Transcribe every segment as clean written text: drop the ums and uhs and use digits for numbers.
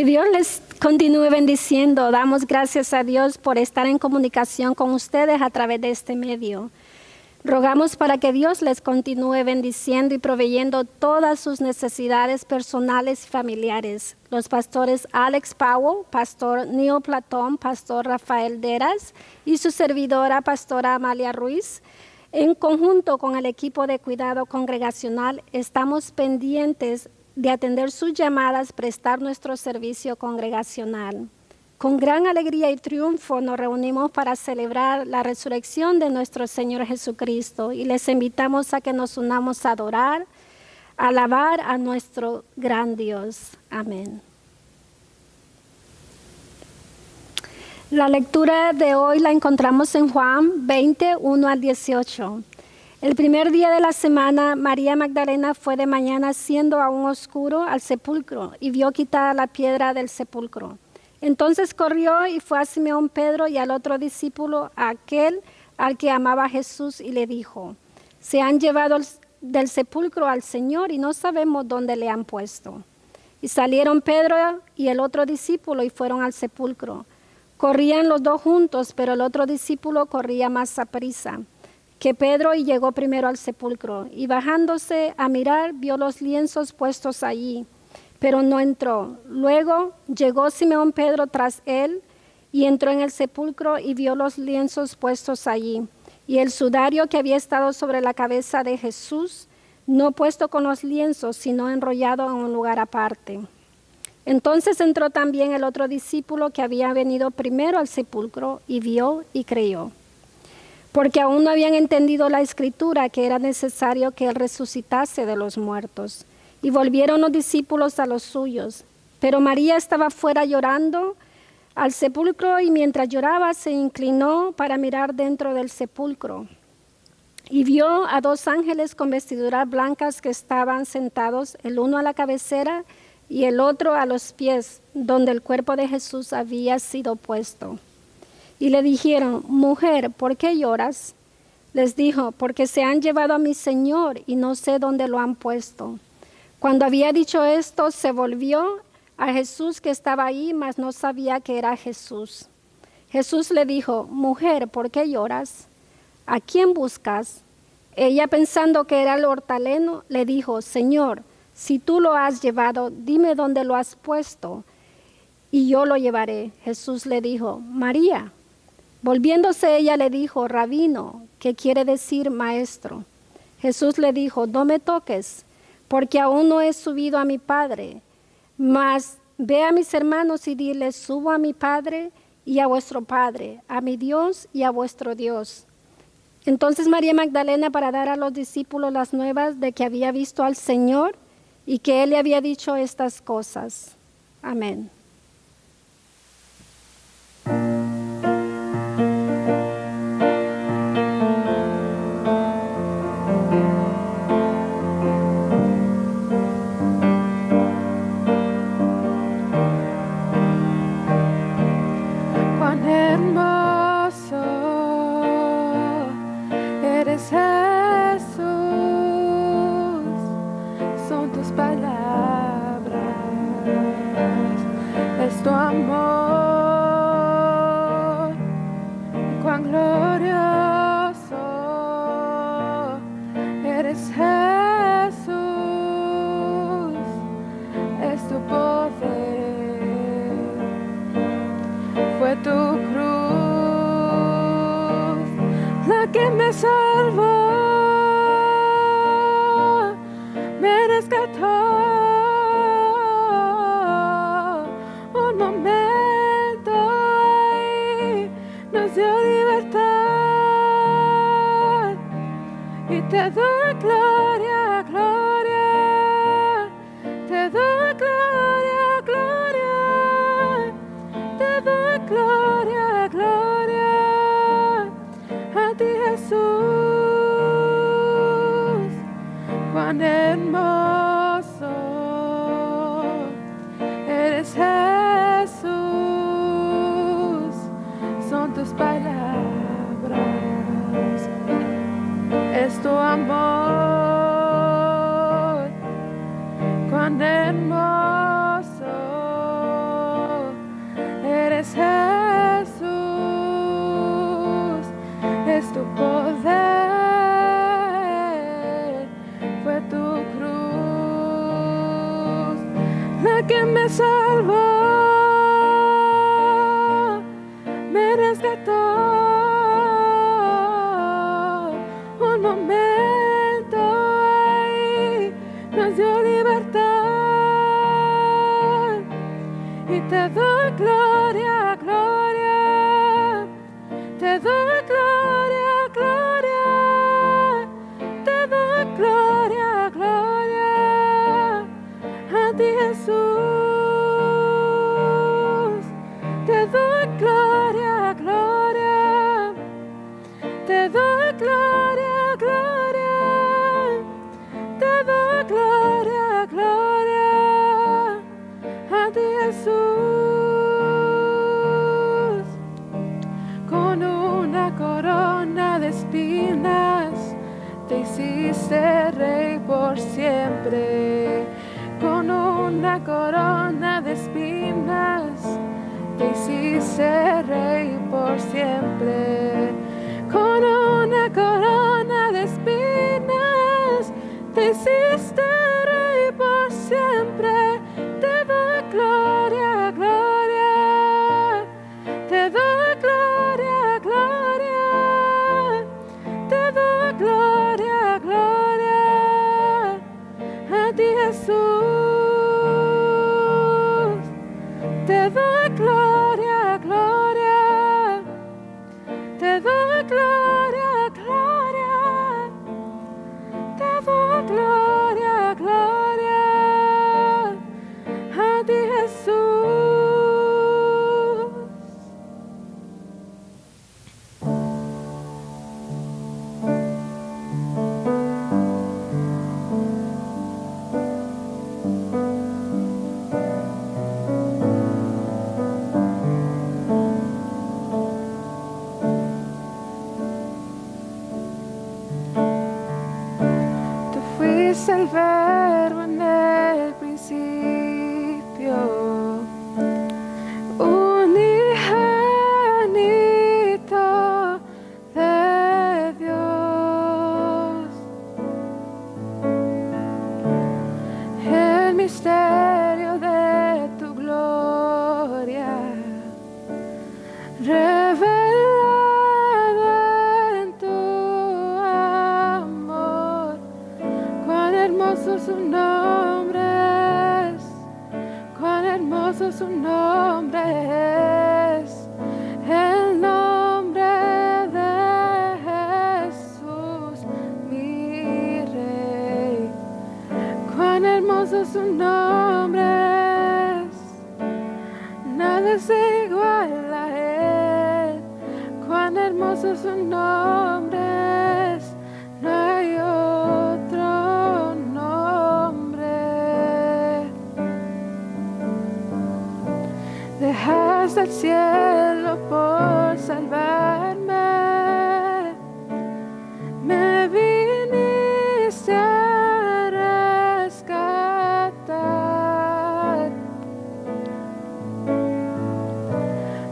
Que Dios les continúe bendiciendo. Damos gracias a Dios por estar en comunicación con ustedes a través de este medio. Rogamos para que Dios les continúe bendiciendo y proveyendo todas sus necesidades personales y familiares. Los pastores Alex Powell, pastor Neil Platón, pastor Rafael Deras y su servidora, pastora Amalia Ruiz, en conjunto con el equipo de cuidado congregacional, estamos pendientes de atender sus llamadas, prestar nuestro servicio congregacional. Con gran alegría y triunfo nos reunimos para celebrar la resurrección de nuestro Señor Jesucristo y les invitamos a que nos unamos a adorar, a alabar a nuestro gran Dios. Amén. La lectura de hoy la encontramos en Juan 20, 1 al 18. El primer día de la semana, María Magdalena fue de mañana, siendo aún oscuro, al sepulcro y vio quitada la piedra del sepulcro. Entonces corrió y fue a Simón Pedro y al otro discípulo, a aquel al que amaba Jesús, y le dijo: se han llevado del sepulcro al Señor y no sabemos dónde le han puesto. Y salieron Pedro y el otro discípulo y fueron al sepulcro. Corrían los dos juntos, pero el otro discípulo corría más aprisa que Pedro y llegó primero al sepulcro. Y bajándose a mirar, vio los lienzos puestos allí, pero no entró. Luego llegó Simón Pedro tras él y entró en el sepulcro y vio los lienzos puestos allí, y el sudario que había estado sobre la cabeza de Jesús, no puesto con los lienzos, sino enrollado en un lugar aparte. Entonces entró también el otro discípulo que había venido primero al sepulcro y vio y creyó, porque aún no habían entendido la escritura que era necesario que él resucitase de los muertos. Y volvieron los discípulos a los suyos. Pero María estaba fuera llorando al sepulcro, y mientras lloraba se inclinó para mirar dentro del sepulcro. Y vio a dos ángeles con vestiduras blancas que estaban sentados, el uno a la cabecera y el otro a los pies, donde el cuerpo de Jesús había sido puesto. Y le dijeron: mujer, ¿por qué lloras? Les dijo: porque se han llevado a mi Señor y no sé dónde lo han puesto. Cuando había dicho esto, se volvió a Jesús que estaba ahí, mas no sabía que era Jesús. Jesús le dijo: mujer, ¿por qué lloras? ¿A quién buscas? Ella, pensando que era el hortelano, le dijo: Señor, si tú lo has llevado, dime dónde lo has puesto, y yo lo llevaré. Jesús le dijo: María. Volviéndose ella le dijo: Rabino, que quiere decir maestro. Jesús le dijo: no me toques, porque aún no he subido a mi Padre, mas ve a mis hermanos y diles: subo a mi Padre y a vuestro Padre, a mi Dios y a vuestro Dios. Entonces María Magdalena, para dar a los discípulos las nuevas de que había visto al Señor y que Él le había dicho estas cosas. Amén. Cuán hermoso es tu poder, fue tu cruz la que me salvó, me rescató. Un momento ahí nos dio libertad y te doy gloria, gloria, te doy gloria, gloria, te doy gloria, gloria a ti, Jesús. Te doy gloria, gloria, te doy gloria, gloria, te doy gloria, gloria a ti, Jesús. Con una corona de espinas te hiciste rey por siempre. Con una corona de espinas te hiciste rey por siempre. Con una corona de espinas te hiciste rey por siempre. Te doy gloria, gloria, te doy gloria, gloria, te doy gloria, gloria a ti, Jesús. Te doy gloria, gloria, te doy gloria, gloria, te doy gloria, gloria a ti, Jesús. Tú fuiste el verbo en el principio, unigénito de Dios. El misterio de tu gloria revelado en tu amor. Cuán hermoso su nombre es, cuán hermoso su nombre es, el nombre de Jesús, mi Rey. Cuán hermoso su nombre es, nada se iguala a él. Cuán hermoso su nombre es, no hay otro nombre. Dejaste el cielo por salvarme, me viniste a rescatar.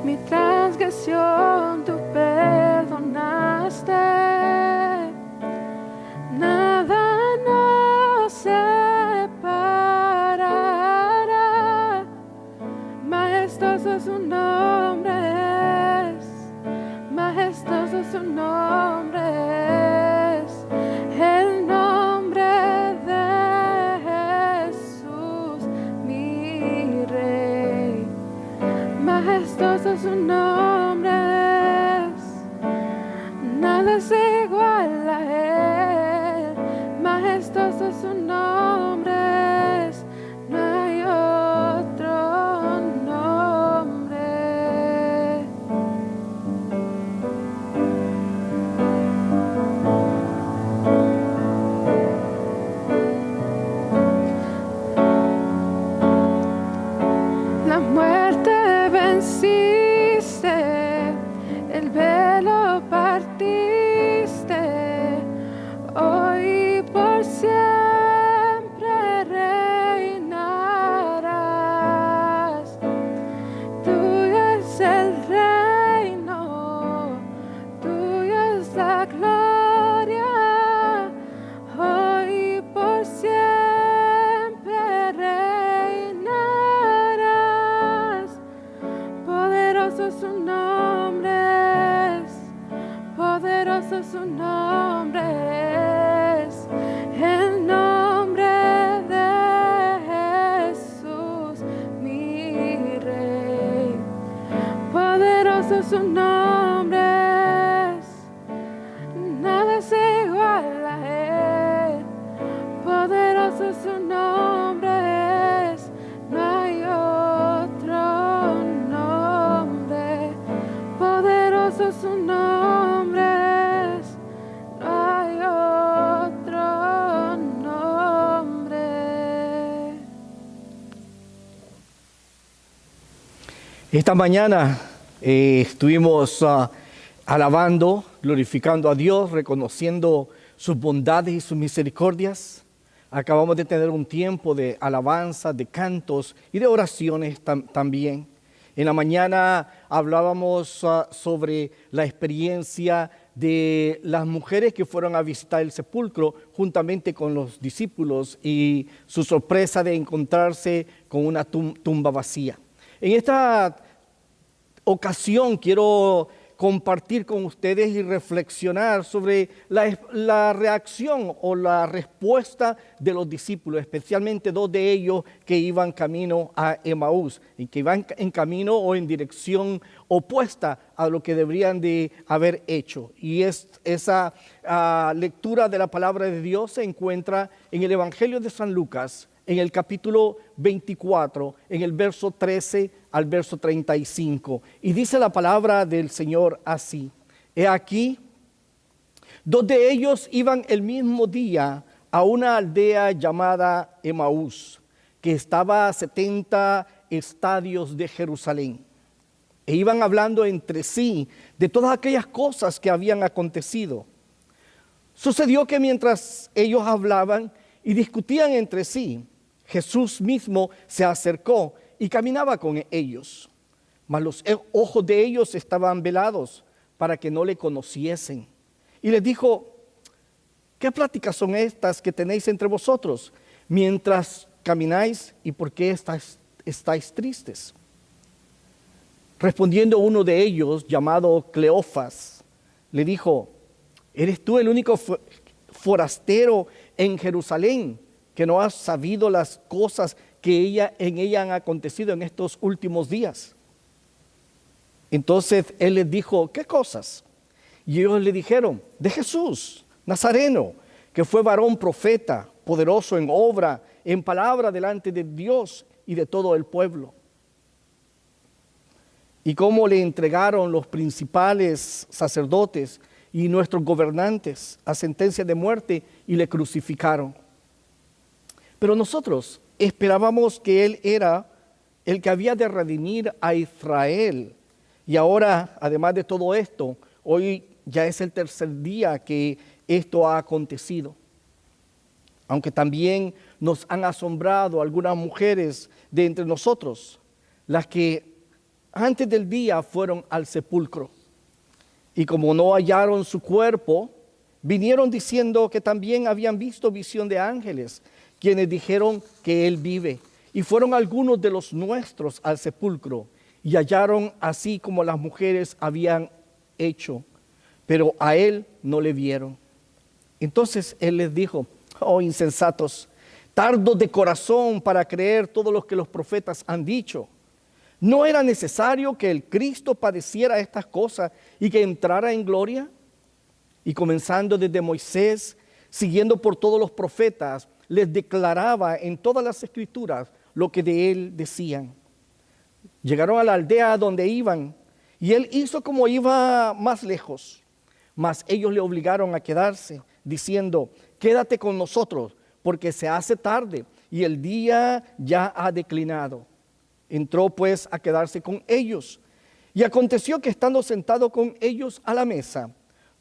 Mi transgresión tú perdonaste, nada nos separará. Majestuoso su nombre es, majestuoso su nombre es, el nombre de Jesús, mi Rey. Majestuoso su nombre es, nada se iguala a él. Majestuoso su nombre es, no hay otro nombre. La muerte venciste, el velo partiste, hoy y por siempre Poderoso su nombre es, el nombre de Jesús, mi Rey. Poderoso su nombre es, nada se iguala a él. Poderoso su nombre es, no hay otro nombre. Poderoso su nombre es, no hay otro nombre. Esta mañana estuvimos alabando, glorificando a Dios, reconociendo sus bondades y sus misericordias. Acabamos de tener un tiempo de alabanza, de cantos y de oraciones también. En la mañana hablábamos sobre la experiencia de las mujeres que fueron a visitar el sepulcro juntamente con los discípulos y su sorpresa de encontrarse con una tumba vacía. En esta ocasión quiero compartir con ustedes y reflexionar sobre la reacción o la respuesta de los discípulos, especialmente dos de ellos que iban camino a Emaús y que iban en camino o en dirección opuesta a lo que deberían de haber hecho. Y esa lectura de la palabra de Dios se encuentra en el Evangelio de San Lucas, en el capítulo 24, en el verso 13 al verso 35. Y dice la palabra del Señor así: He aquí, dos de ellos iban el mismo día a una aldea llamada Emaús, que estaba a 70 estadios de Jerusalén. E iban hablando entre sí de todas aquellas cosas que habían acontecido. Sucedió que mientras ellos hablaban y discutían entre sí, Jesús mismo se acercó y caminaba con ellos. Mas los ojos de ellos estaban velados para que no le conociesen. Y les dijo: ¿qué pláticas son estas que tenéis entre vosotros mientras camináis, y por qué estáis tristes? Respondiendo uno de ellos, llamado Cleofas, le dijo: ¿eres tú el único forastero en Jerusalén que no has sabido las cosas que en ella han acontecido en estos últimos días? Entonces él les dijo: ¿qué cosas? Y ellos le dijeron: de Jesús, Nazareno, que fue varón profeta, poderoso en obra, en palabra delante de Dios y de todo el pueblo. Y cómo le entregaron los principales sacerdotes y nuestros gobernantes a sentencia de muerte y le crucificaron. Pero nosotros esperábamos que Él era el que había de redimir a Israel. Y ahora, además de todo esto, hoy ya es el tercer día que esto ha acontecido. Aunque también nos han asombrado algunas mujeres de entre nosotros, las que antes del día fueron al sepulcro. Y como no hallaron su cuerpo, vinieron diciendo que también habían visto visión de ángeles, quienes dijeron que Él vive. Y fueron algunos de los nuestros al sepulcro y hallaron así como las mujeres habían hecho, pero a Él no le vieron. Entonces Él les dijo: oh insensatos, tardos de corazón para creer todo lo que los profetas han dicho. ¿No era necesario que el Cristo padeciera estas cosas y que entrara en gloria? Y comenzando desde Moisés, siguiendo por todos los profetas, les declaraba en todas las escrituras lo que de él decían. Llegaron a la aldea donde iban, y él hizo como iba más lejos. Mas ellos le obligaron a quedarse, diciendo: quédate con nosotros, porque se hace tarde y el día ya ha declinado. Entró pues a quedarse con ellos. Y aconteció que estando sentado con ellos a la mesa,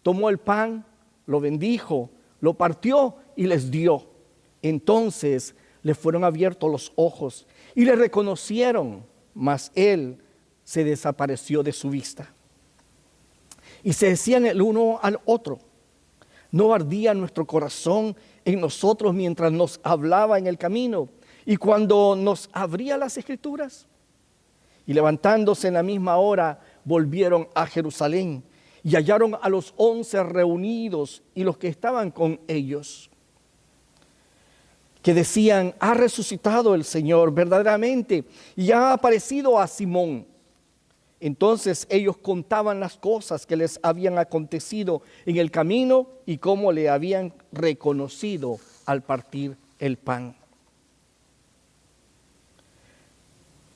tomó el pan, lo bendijo, lo partió y les dio. Entonces le fueron abiertos los ojos y le reconocieron, mas él se desapareció de su vista. Y se decían el uno al otro: ¿no ardía nuestro corazón en nosotros mientras nos hablaba en el camino y cuando nos abría las escrituras? Y levantándose en la misma hora volvieron a Jerusalén. y hallaron a los 11 reunidos y los que estaban con ellos, que decían: ha resucitado el Señor verdaderamente y ha aparecido a Simón. Entonces ellos contaban las cosas que les habían acontecido en el camino y cómo le habían reconocido al partir el pan.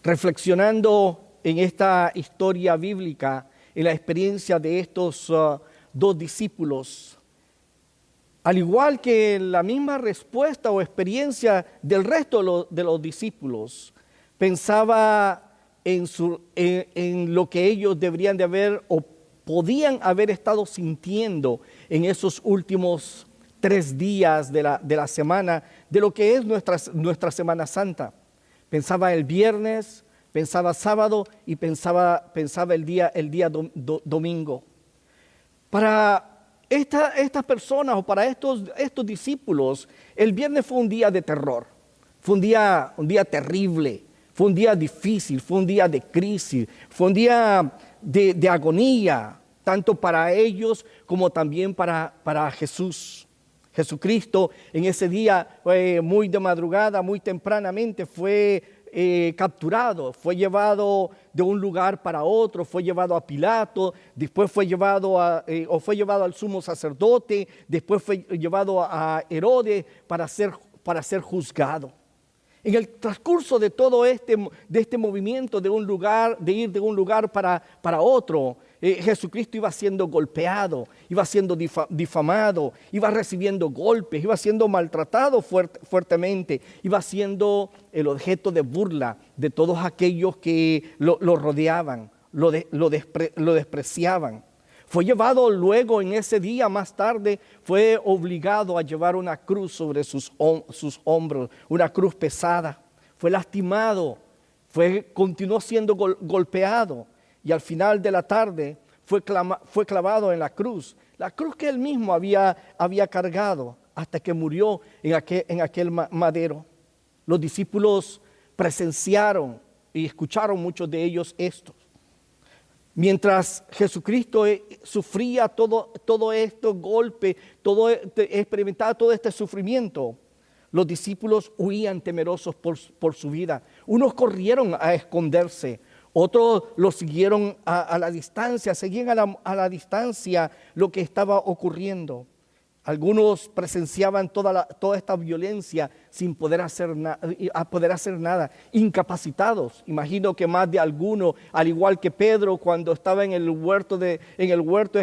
Reflexionando en esta historia bíblica, en la experiencia de estos dos discípulos, al igual que la misma respuesta o experiencia del resto de los discípulos, pensaba en lo que ellos deberían de haber o podían haber estado sintiendo en esos últimos 3 días de la semana, de lo que es nuestra Semana Santa. Pensaba el viernes, pensaba sábado y pensaba el día domingo. Para estas personas o para estos discípulos, el viernes fue un día de terror, fue un día terrible. Fue un día difícil, fue un día de crisis, fue un día de agonía, tanto para ellos como también para Jesús. Jesucristo en ese día, muy de madrugada, muy tempranamente, fue capturado, fue llevado de un lugar para otro, fue llevado a Pilato, después fue llevado al sumo sacerdote, después fue llevado a Herodes para ser juzgado. En el transcurso de todo este movimiento de ir de un lugar para otro, Jesucristo iba siendo golpeado, iba siendo difamado, iba recibiendo golpes, iba siendo maltratado fuertemente, iba siendo el objeto de burla de todos aquellos que lo rodeaban, lo despreciaban. Fue llevado luego en ese día, más tarde, fue obligado a llevar una cruz sobre sus hombros, una cruz pesada. Fue lastimado, continuó siendo golpeado y al final de la tarde fue clavado en la cruz que él mismo había cargado hasta que murió en aquel madero. Los discípulos presenciaron y escucharon muchos de ellos esto. Mientras Jesucristo sufría todo estos golpes, experimentaba todo este sufrimiento, los discípulos huían temerosos por su vida. Unos corrieron a esconderse, otros lo siguieron a la distancia, seguían a la distancia lo que estaba ocurriendo. Algunos presenciaban toda esta violencia sin poder hacer nada, incapacitados. Imagino que más de alguno, al igual que Pedro, cuando estaba en el huerto de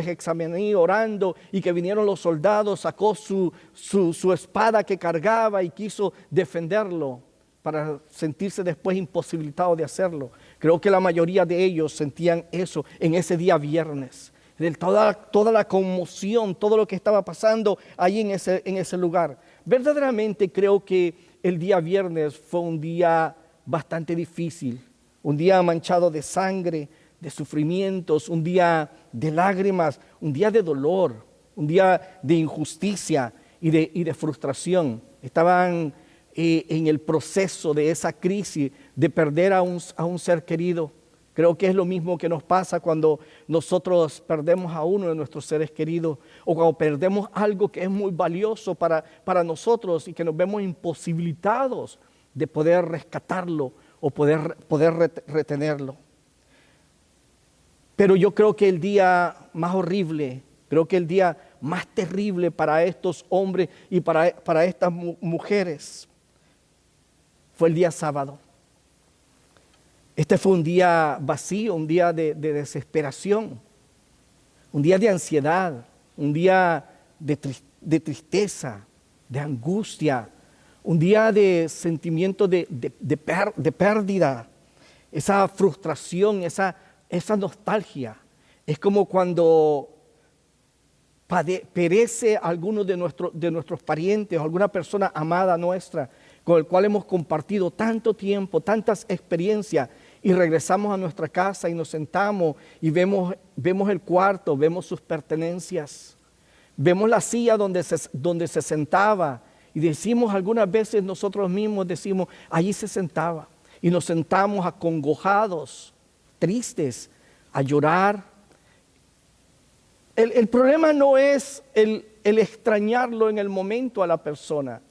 Getsemaní orando y que vinieron los soldados, sacó su espada que cargaba y quiso defenderlo para sentirse después imposibilitado de hacerlo. Creo que la mayoría de ellos sentían eso en ese día viernes. De toda la conmoción, todo lo que estaba pasando ahí en ese lugar. Verdaderamente creo que el día viernes fue un día bastante difícil, un día manchado de sangre, de sufrimientos, un día de lágrimas, un día de dolor, un día de injusticia y de frustración. Estaban en el proceso de esa crisis de perder a un ser querido. Creo que es lo mismo que nos pasa cuando nosotros perdemos a uno de nuestros seres queridos o cuando perdemos algo que es muy valioso para nosotros y que nos vemos imposibilitados de poder rescatarlo o poder retenerlo. Pero yo creo que el día más horrible, creo que el día más terrible para estos hombres y para estas mujeres fue el día sábado. Este fue un día vacío, un día de desesperación, un día de ansiedad, un día de tristeza, de angustia, un día de sentimiento de pérdida, esa frustración, esa nostalgia. Es como cuando perece alguno de nuestros parientes o alguna persona amada nuestra con el cual hemos compartido tanto tiempo, tantas experiencias, y regresamos a nuestra casa y nos sentamos y vemos el cuarto, vemos sus pertenencias, vemos la silla donde se sentaba y decimos algunas veces nosotros mismos, allí se sentaba, y nos sentamos acongojados, tristes, a llorar El problema no es el extrañarlo en el momento a la persona.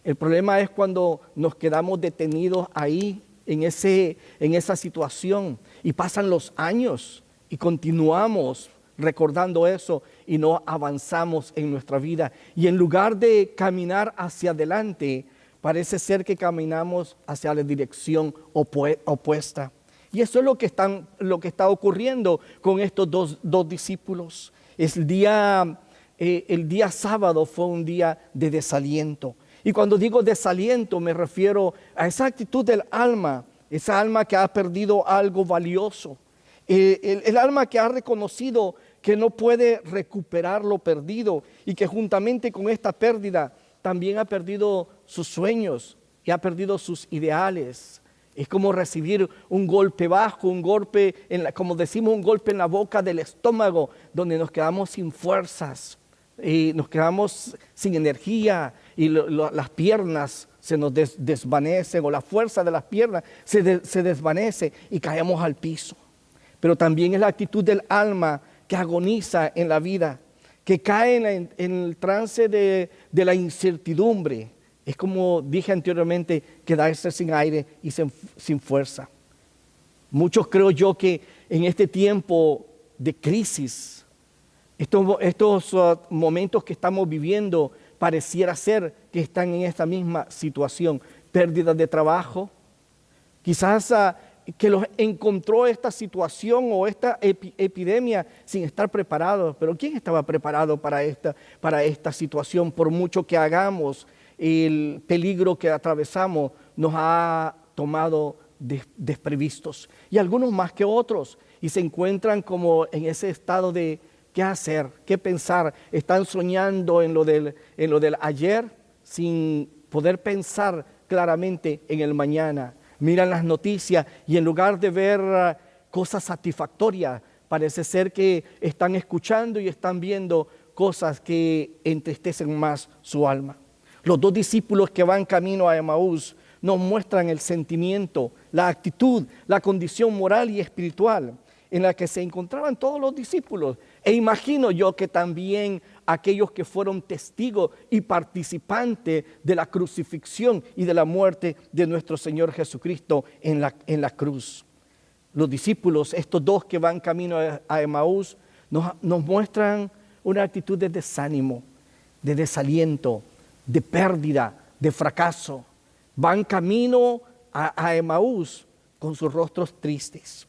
El problema es cuando nos quedamos detenidos ahí, en esa situación, y pasan los años y continuamos recordando eso y no avanzamos en nuestra vida. Y en lugar de caminar hacia adelante, parece ser que caminamos hacia la dirección opuesta. Y eso es lo que está ocurriendo con estos dos discípulos. El día sábado fue un día de desaliento. Y cuando digo desaliento me refiero a esa actitud del alma, esa alma que ha perdido algo valioso, el alma que ha reconocido que no puede recuperar lo perdido y que juntamente con esta pérdida también ha perdido sus sueños y ha perdido sus ideales. Es como recibir un golpe bajo, un golpe, como decimos, un golpe en la boca del estómago, donde nos quedamos sin fuerzas, y nos quedamos sin energía y las piernas se nos desvanecen, o la fuerza de las piernas se desvanece y caemos al piso. Pero también es la actitud del alma que agoniza en la vida, que cae en el trance de la incertidumbre. Es como dije anteriormente, quedarse sin aire y sin fuerza. Muchos creo yo que en este tiempo de crisis, estos momentos que estamos viviendo, pareciera ser que están en esta misma situación. Pérdida de trabajo, quizás que los encontró esta situación o esta epidemia sin estar preparados. Pero ¿quién estaba preparado para esta situación? Por mucho que hagamos, el peligro que atravesamos nos ha tomado desprevistos. Y algunos más que otros. Y se encuentran como en ese estado de qué hacer, qué pensar. Están soñando en lo del ayer sin poder pensar claramente en el mañana. Miran las noticias y en lugar de ver cosas satisfactorias, parece ser que están escuchando y están viendo cosas que entristecen más su alma. Los dos discípulos que van camino a Emaús nos muestran el sentimiento, la actitud, la condición moral y espiritual en la que se encontraban todos los discípulos. E imagino yo que también aquellos que fueron testigos y participantes de la crucifixión y de la muerte de nuestro Señor Jesucristo en la cruz. Los discípulos, estos dos que van camino a Emaús, nos muestran una actitud de desánimo, de desaliento, de pérdida, de fracaso. Van camino a Emaús con sus rostros tristes.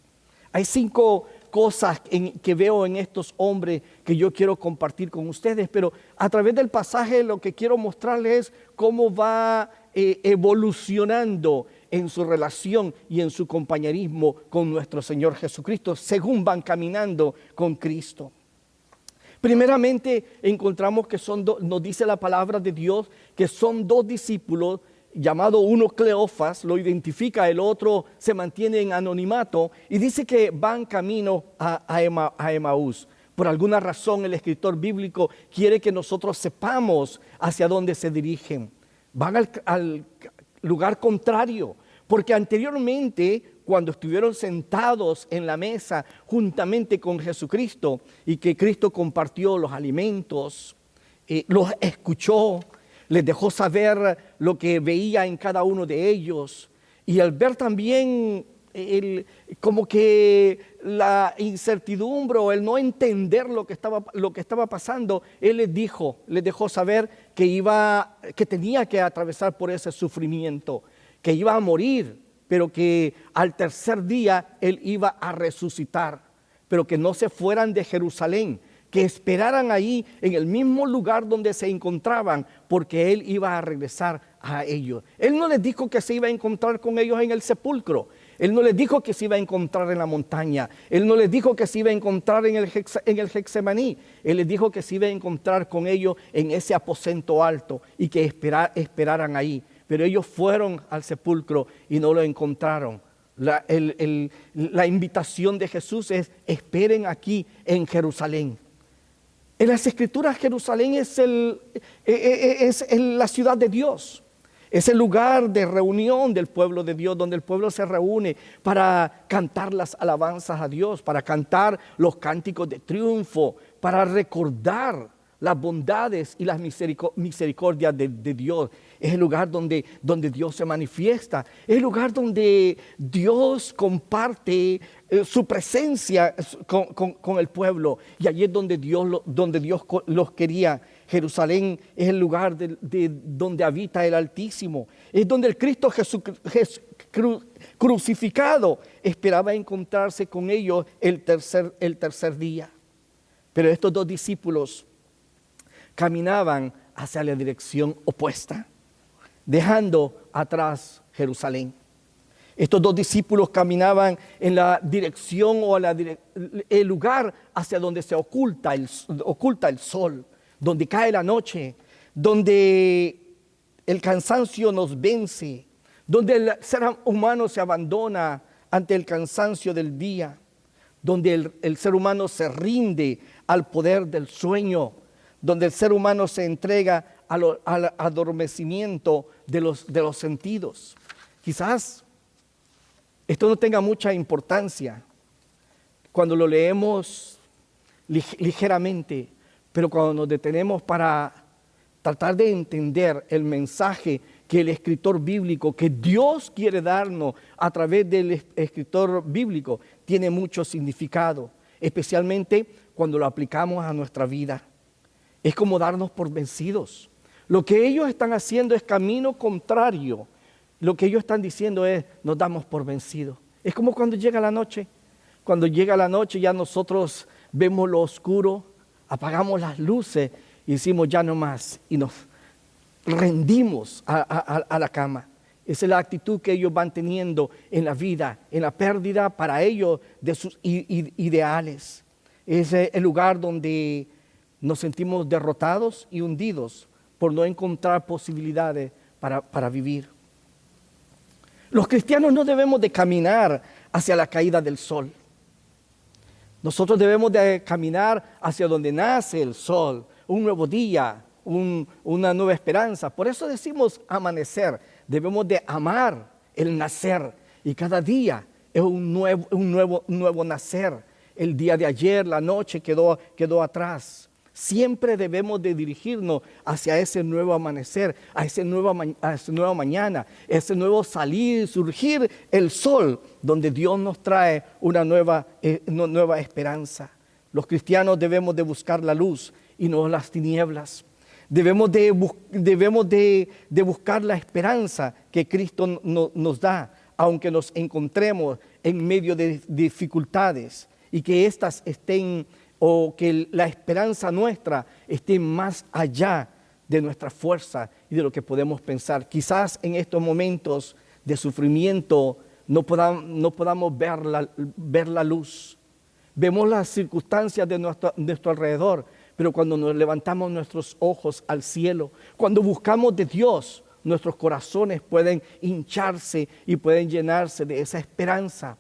Hay 5 cosas que veo en estos hombres que yo quiero compartir con ustedes, pero a través del pasaje lo que quiero mostrarles es cómo va evolucionando en su relación y en su compañerismo con nuestro Señor Jesucristo, según van caminando con Cristo. Primeramente encontramos que nos dice la palabra de Dios, que son 2 discípulos, llamado uno Cleofas, lo identifica, el otro se mantiene en anonimato, y dice que van camino a Emaús. Por alguna razón el escritor bíblico quiere que nosotros sepamos hacia dónde se dirigen. Van al lugar contrario, porque anteriormente, cuando estuvieron sentados en la mesa juntamente con Jesucristo y que Cristo compartió los alimentos, los escuchó, les dejó saber lo que veía en cada uno de ellos, y al ver también como que la incertidumbre o el no entender lo que estaba pasando, Él les dejó saber que tenía que atravesar por ese sufrimiento, que iba a morir, pero que al tercer día Él iba a resucitar, pero que no se fueran de Jerusalén, que esperaran ahí en el mismo lugar donde se encontraban, porque Él iba a regresar a ellos. Él no les dijo que se iba a encontrar con ellos en el sepulcro. Él no les dijo que se iba a encontrar en la montaña. Él no les dijo que se iba a encontrar en el Getsemaní. Él les dijo que se iba a encontrar con ellos en ese aposento alto y que esperaran ahí. Pero ellos fueron al sepulcro y no lo encontraron. La invitación de Jesús es: esperen aquí en Jerusalén. En las Escrituras, Jerusalén es la ciudad de Dios. Es el lugar de reunión del pueblo de Dios, donde el pueblo se reúne para cantar las alabanzas a Dios, para cantar los cánticos de triunfo, para recordar las bondades y las misericordias de Dios. Es el lugar donde Dios se manifiesta. Es el lugar donde Dios comparte su presencia con el pueblo. Y allí es donde Dios los quería. Jerusalén es el lugar donde habita el Altísimo. Es donde el Cristo Jesús crucificado esperaba encontrarse con ellos el tercer día. Pero estos dos discípulos caminaban hacia la dirección opuesta, dejando atrás Jerusalén. Estos dos discípulos caminaban en la dirección o el lugar hacia donde se oculta el sol, donde cae la noche, donde el cansancio nos vence, donde el ser humano se abandona ante el cansancio del día, donde el ser humano se rinde al poder del sueño, donde el ser humano se entrega al adormecimiento de los sentidos. Quizás esto no tenga mucha importancia cuando lo leemos ligeramente, pero cuando nos detenemos para tratar de entender el mensaje que el escritor bíblico, que Dios quiere darnos a través del escritor bíblico, tiene mucho significado, especialmente cuando lo aplicamos a nuestra vida. Es como darnos por vencidos. Lo que ellos están haciendo es camino contrario. Lo que ellos están diciendo es, nos damos por vencidos. Es como cuando llega la noche. Cuando llega la noche ya nosotros vemos lo oscuro, apagamos las luces y decimos ya no más. Y nos rendimos a la cama. Esa es la actitud que ellos van teniendo en la vida, en la pérdida para ellos de sus ideales. Es el lugar donde nos sentimos derrotados y hundidos por no encontrar posibilidades para vivir. Los cristianos no debemos de caminar hacia la caída del sol. Nosotros debemos de caminar hacia donde nace el sol, un nuevo día, una nueva esperanza. Por eso decimos amanecer. Debemos de amar el nacer y cada día es un nuevo nacer. El día de ayer, la noche quedó atrás. Siempre debemos de dirigirnos hacia ese nuevo amanecer, a esa nueva mañana, ese nuevo salir, surgir el sol, donde Dios nos trae una nueva esperanza. Los cristianos debemos de buscar la luz y no las tinieblas. Debemos de buscar la esperanza que Cristo nos da, aunque nos encontremos en medio de dificultades y que éstas estén o que la esperanza nuestra esté más allá de nuestra fuerza y de lo que podemos pensar. Quizás en estos momentos de sufrimiento no podamos ver la luz. Vemos las circunstancias de nuestro alrededor, pero cuando nos levantamos nuestros ojos al cielo, cuando buscamos de Dios, nuestros corazones pueden hincharse y pueden llenarse de esa esperanza.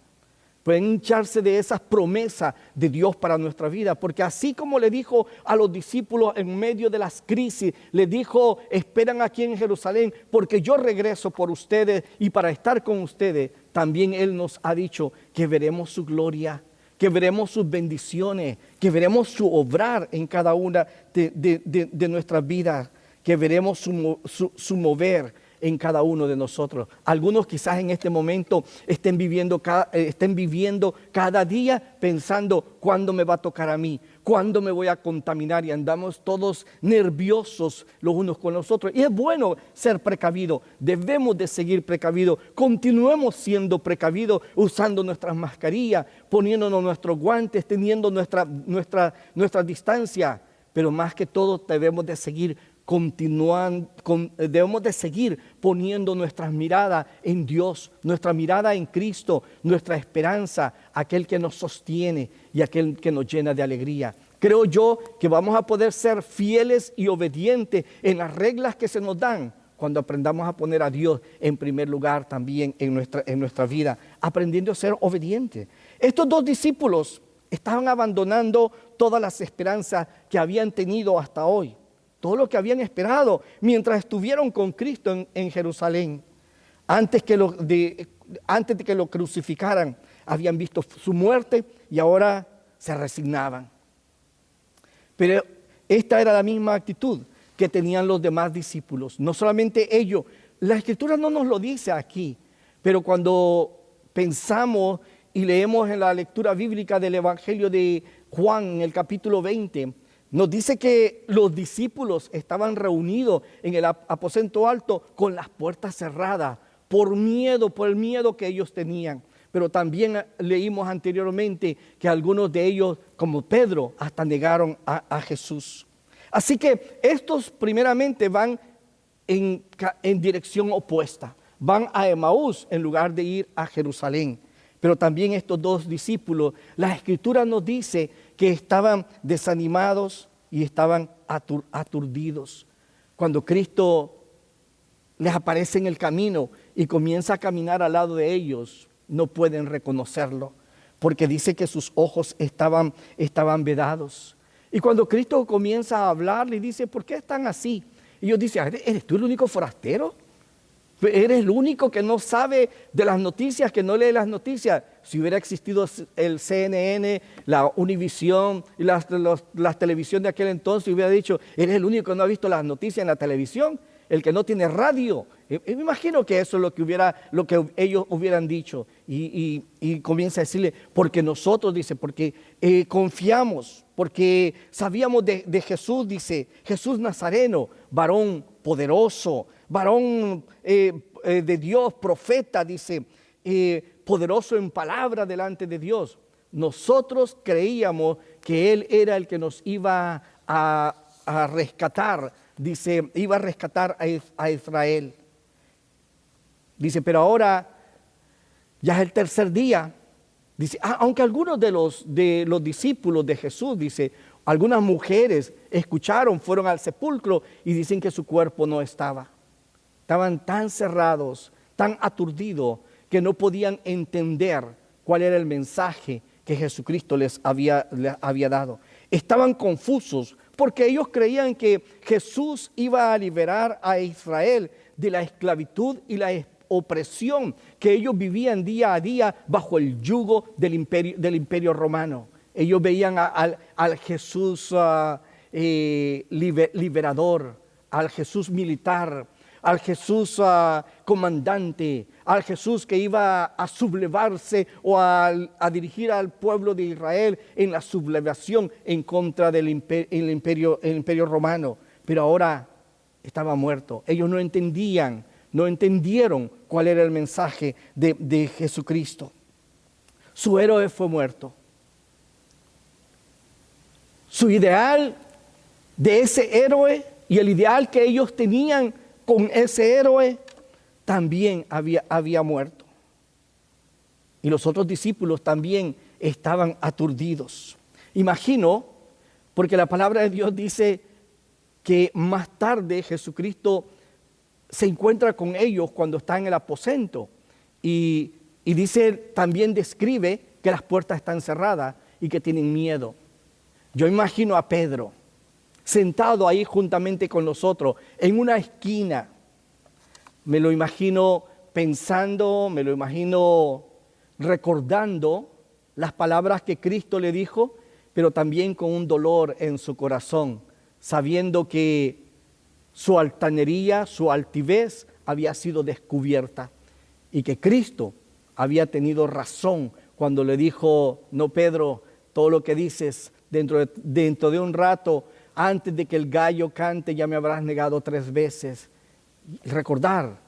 Pueden hincharse de esas promesas de Dios para nuestra vida, porque así como le dijo a los discípulos en medio de las crisis, les dijo, esperan aquí en Jerusalén, porque yo regreso por ustedes y para estar con ustedes, también Él nos ha dicho que veremos su gloria, que veremos sus bendiciones, que veremos su obrar en cada una de nuestras vidas, que veremos su mover en cada uno de nosotros. Algunos quizás en este momento estén viviendo cada día pensando cuándo me va a tocar a mí, cuándo me voy a contaminar, y andamos todos nerviosos los unos con los otros. Y es bueno ser precavido, debemos de seguir precavidos, continuemos siendo precavidos, usando nuestras mascarillas, poniéndonos nuestros guantes, teniendo nuestra distancia, pero más que todo debemos de seguir debemos de seguir poniendo nuestras miradas en Dios, nuestra mirada en Cristo, nuestra esperanza, aquel que nos sostiene y aquel que nos llena de alegría. Creo yo que vamos a poder ser fieles y obedientes en las reglas que se nos dan cuando aprendamos a poner a Dios en primer lugar también en nuestra vida, aprendiendo a ser obedientes. Estos dos discípulos estaban abandonando todas las esperanzas que habían tenido hasta hoy. todo lo que habían esperado mientras estuvieron con Cristo en Jerusalén. Antes de que lo crucificaran, habían visto su muerte y ahora se resignaban. Pero esta era la misma actitud que tenían los demás discípulos. No solamente ellos, la Escritura no nos lo dice aquí, pero cuando pensamos y leemos en la lectura bíblica del Evangelio de Juan, en el capítulo 20, nos dice que los discípulos estaban reunidos en el aposento alto con las puertas cerradas, por el miedo que ellos tenían. Pero también leímos anteriormente que algunos de ellos, como Pedro, hasta negaron a Jesús. Así que estos primeramente van en dirección opuesta. Van a Emaús en lugar de ir a Jerusalén. Pero también estos dos discípulos, la Escritura nos dice que estaban desanimados y estaban aturdidos. Cuando Cristo les aparece en el camino y comienza a caminar al lado de ellos, no pueden reconocerlo, porque dice que sus ojos estaban vedados. Y cuando Cristo comienza a hablar, le dice, ¿por qué están así? Y ellos dicen, ¿eres tú el único forastero? ¿Eres el único que no sabe de las noticias, que no lee las noticias? Si hubiera existido el CNN, la Univisión y las televisiones de aquel entonces, hubiera dicho, ¿eres el único que no ha visto las noticias en la televisión? El que no tiene radio. Me imagino que eso es lo que ellos hubieran dicho. Y comienza a decirle, porque nosotros, dice, porque confiamos, porque sabíamos de Jesús, dice, Jesús Nazareno, varón poderoso, varón de Dios, profeta, dice, poderoso en palabra delante de Dios. Nosotros creíamos que Él era el que nos iba a rescatar, dice, iba a rescatar a Israel. Dice, pero ahora ya es el tercer día. Dice, aunque algunos de los discípulos de Jesús, dice, algunas mujeres escucharon, fueron al sepulcro y dicen que su cuerpo no estaba. Estaban tan cerrados, tan aturdidos, que no podían entender cuál era el mensaje que Jesucristo les había dado. Estaban confusos porque ellos creían que Jesús iba a liberar a Israel de la esclavitud y la opresión que ellos vivían día a día bajo el yugo del imperio romano. Ellos veían al Jesús liberador, al Jesús militar, al Jesús comandante, al Jesús que iba a sublevarse o a dirigir al pueblo de Israel en la sublevación en contra del imperio romano. Pero ahora estaba muerto. Ellos no entendieron cuál era el mensaje de Jesucristo. Su héroe fue muerto. Su ideal de ese héroe y el ideal que ellos tenían con ese héroe también había muerto. Y los otros discípulos también estaban aturdidos. Imagino, porque la palabra de Dios dice que más tarde Jesucristo se encuentra con ellos cuando está en el aposento y dice, también describe que las puertas están cerradas y que tienen miedo. Yo imagino a Pedro sentado ahí juntamente con nosotros en una esquina. Me lo imagino pensando, me lo imagino recordando las palabras que Cristo le dijo, pero también con un dolor en su corazón, sabiendo que su altanería, su altivez había sido descubierta y que Cristo había tenido razón cuando le dijo, no, Pedro, todo lo que dices dentro de un rato, antes de que el gallo cante, ya me habrás negado 3 veces. Recordar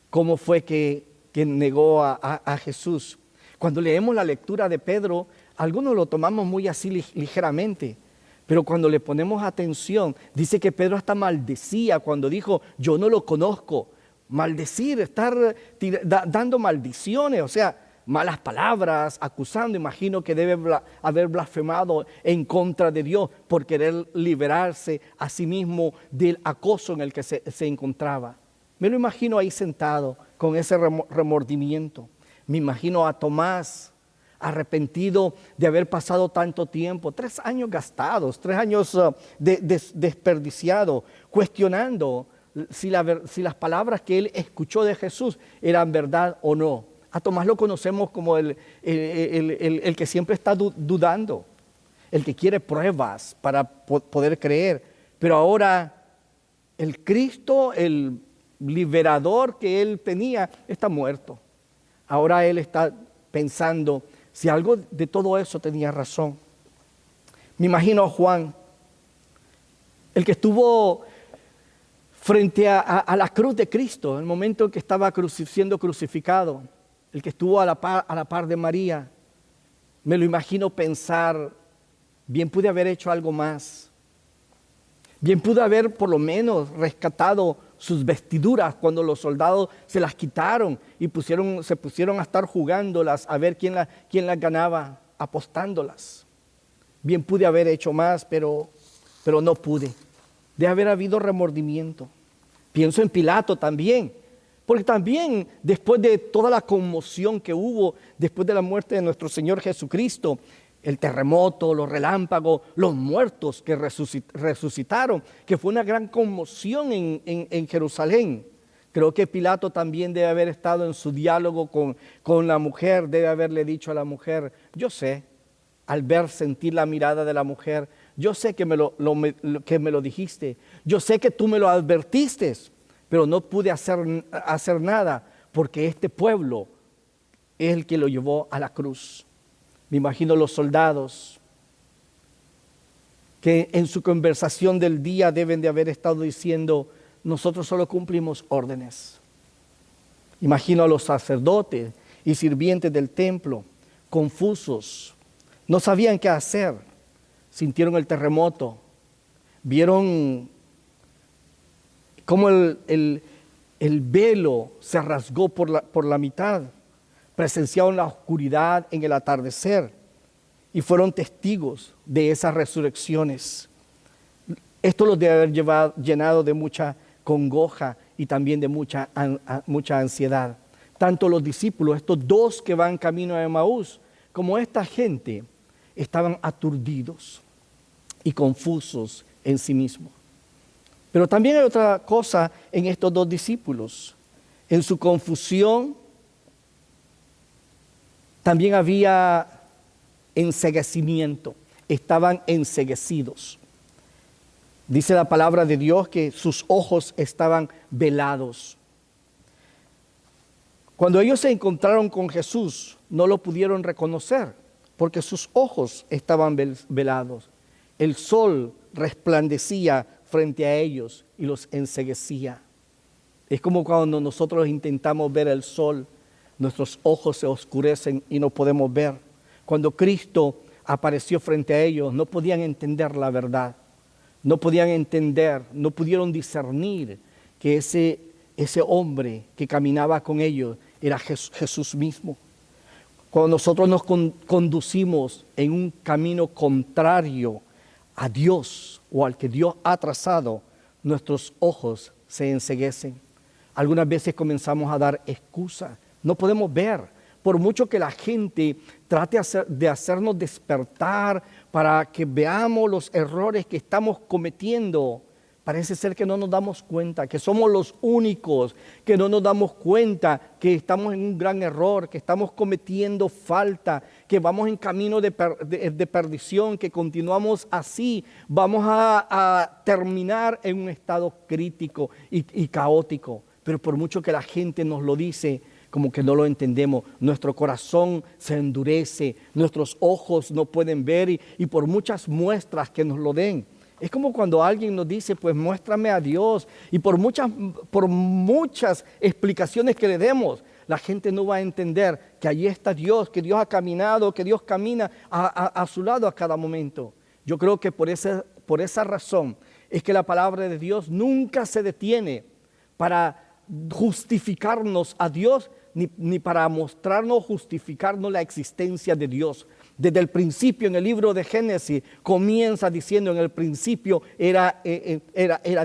cómo fue que negó a Jesús. Cuando leemos la lectura de Pedro, algunos lo tomamos muy así ligeramente, pero cuando le ponemos atención, dice que Pedro hasta maldecía cuando dijo, yo no lo conozco. Maldecir, estar dando maldiciones, o sea, malas palabras, acusando. Imagino que debe haber blasfemado en contra de Dios por querer liberarse a sí mismo del acoso en el que se encontraba. Me lo imagino ahí sentado con ese remordimiento. Me imagino a Tomás arrepentido de haber pasado tanto tiempo, 3 años gastados, 3 años desperdiciados, cuestionando si las palabras que él escuchó de Jesús eran verdad o no. A Tomás lo conocemos como el que siempre está dudando, el que quiere pruebas para poder creer. Pero ahora el Cristo, el liberador que él tenía, está muerto. Ahora él está pensando si algo de todo eso tenía razón. Me imagino a Juan, el que estuvo frente a la cruz de Cristo, en el momento en que estaba siendo crucificado, el que estuvo a la par de María. Me lo imagino pensar, bien pude haber hecho algo más. Bien pude haber por lo menos rescatado sus vestiduras cuando los soldados se las quitaron y se pusieron a estar jugándolas, a ver quién las ganaba, apostándolas. Bien pude haber hecho más, pero no pude. Debe haber habido remordimiento. Pienso en Pilato también, porque también después de toda la conmoción que hubo, después de la muerte de nuestro Señor Jesucristo, el terremoto, los relámpagos, los muertos que resucitaron, que fue una gran conmoción en Jerusalén. Creo que Pilato también debe haber estado en su diálogo con la mujer, debe haberle dicho a la mujer, yo sé, al sentir la mirada de la mujer, yo sé que me lo dijiste, yo sé que tú me lo advertiste, pero no pude hacer nada porque este pueblo es el que lo llevó a la cruz. Me imagino los soldados que en su conversación del día deben de haber estado diciendo, nosotros solo cumplimos órdenes. Imagino a los sacerdotes y sirvientes del templo, confusos, no sabían qué hacer, sintieron el terremoto, vieron cómo el velo se rasgó por la mitad, presenciaron la oscuridad en el atardecer y fueron testigos de esas resurrecciones. Esto los debe haber llenado de mucha congoja y también de mucha ansiedad. Tanto los discípulos, estos 2 que van camino a Emaús, como esta gente, estaban aturdidos y confusos en sí mismos. Pero también hay otra cosa en estos 2 discípulos. En su confusión también había enceguecimiento, estaban enceguecidos. Dice la palabra de Dios que sus ojos estaban velados. Cuando ellos se encontraron con Jesús, no lo pudieron reconocer porque sus ojos estaban velados. El sol resplandecía frente a ellos y los enceguecía. Es como cuando nosotros intentamos ver el sol, nuestros ojos se oscurecen y no podemos ver. Cuando Cristo apareció frente a ellos, no podían entender la verdad. No podían entender, no pudieron discernir que ese hombre que caminaba con ellos era Jesús mismo. Cuando nosotros nos conducimos en un camino contrario a Dios o al que Dios ha trazado, nuestros ojos se enceguecen. Algunas veces comenzamos a dar excusas. No podemos ver, por mucho que la gente trate de hacernos despertar para que veamos los errores que estamos cometiendo. Parece ser que no nos damos cuenta, que somos los únicos, que no nos damos cuenta que estamos en un gran error, que estamos cometiendo falta, que vamos en camino de perdición, que continuamos así, vamos a terminar en un estado crítico y caótico. Pero por mucho que la gente nos lo dice, como que no lo entendemos, nuestro corazón se endurece, nuestros ojos no pueden ver y por muchas muestras que nos lo den. Es como cuando alguien nos dice, pues muéstrame a Dios, y por muchas explicaciones que le demos, la gente no va a entender que allí está Dios, que Dios ha caminado, que Dios camina a su lado a cada momento. Yo creo que por esa razón es que la palabra de Dios nunca se detiene para justificarnos a Dios, ni para mostrarnos, justificarnos la existencia de Dios. Desde el principio, en el libro de Génesis, comienza diciendo, en el principio era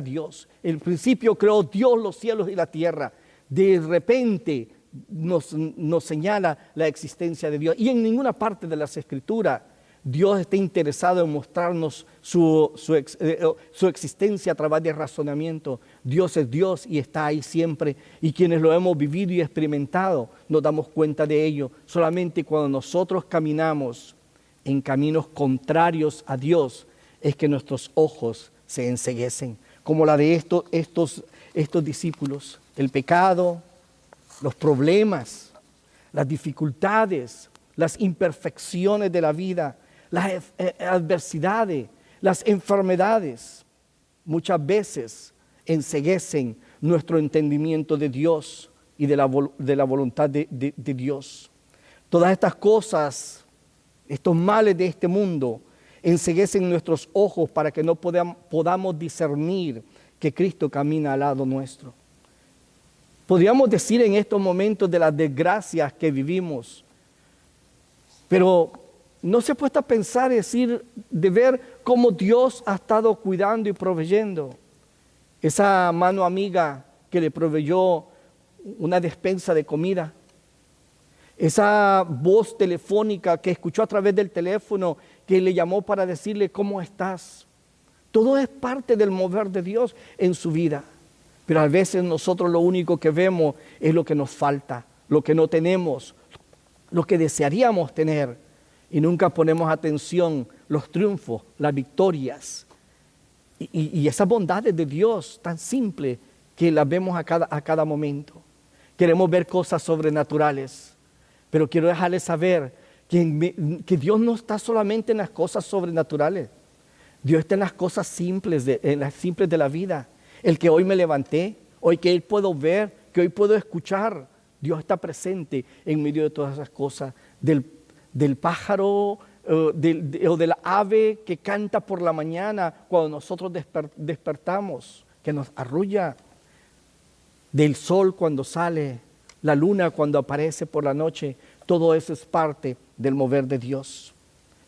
Dios. En el principio creó Dios los cielos y la tierra. De repente, nos señala la existencia de Dios. Y en ninguna parte de las Escrituras Dios está interesado en mostrarnos su existencia a través de razonamiento. Dios es Dios y está ahí siempre. Y quienes lo hemos vivido y experimentado nos damos cuenta de ello. Solamente cuando nosotros caminamos en caminos contrarios a Dios es que nuestros ojos se enceguecen. Como la de estos discípulos. El pecado, los problemas, las dificultades, las imperfecciones de la vida, las adversidades, las enfermedades, muchas veces enceguecen nuestro entendimiento de Dios y de la voluntad de Dios. Todas estas cosas, estos males de este mundo, enceguecen nuestros ojos para que no podamos discernir que Cristo camina al lado nuestro. Podríamos decir en estos momentos de las desgracias que vivimos, pero no se ha puesto a pensar y decir, de ver cómo Dios ha estado cuidando y proveyendo. Esa mano amiga que le proveyó una despensa de comida. Esa voz telefónica que escuchó a través del teléfono que le llamó para decirle cómo estás. Todo es parte del mover de Dios en su vida. Pero a veces nosotros lo único que vemos es lo que nos falta, lo que no tenemos, lo que desearíamos tener. Y nunca ponemos atención los triunfos, las victorias y esas bondades de Dios tan simples que las vemos a cada momento. Queremos ver cosas sobrenaturales, pero quiero dejarles saber que Dios no está solamente en las cosas sobrenaturales. Dios está en las cosas simples, en las simples de la vida. El que hoy me levanté, hoy que hoy puedo ver, que hoy puedo escuchar. Dios está presente en medio de todas esas cosas. Del pájaro o de la ave que canta por la mañana cuando nosotros despertamos, que nos arrulla. Del sol cuando sale, la luna cuando aparece por la noche. Todo eso es parte del mover de Dios.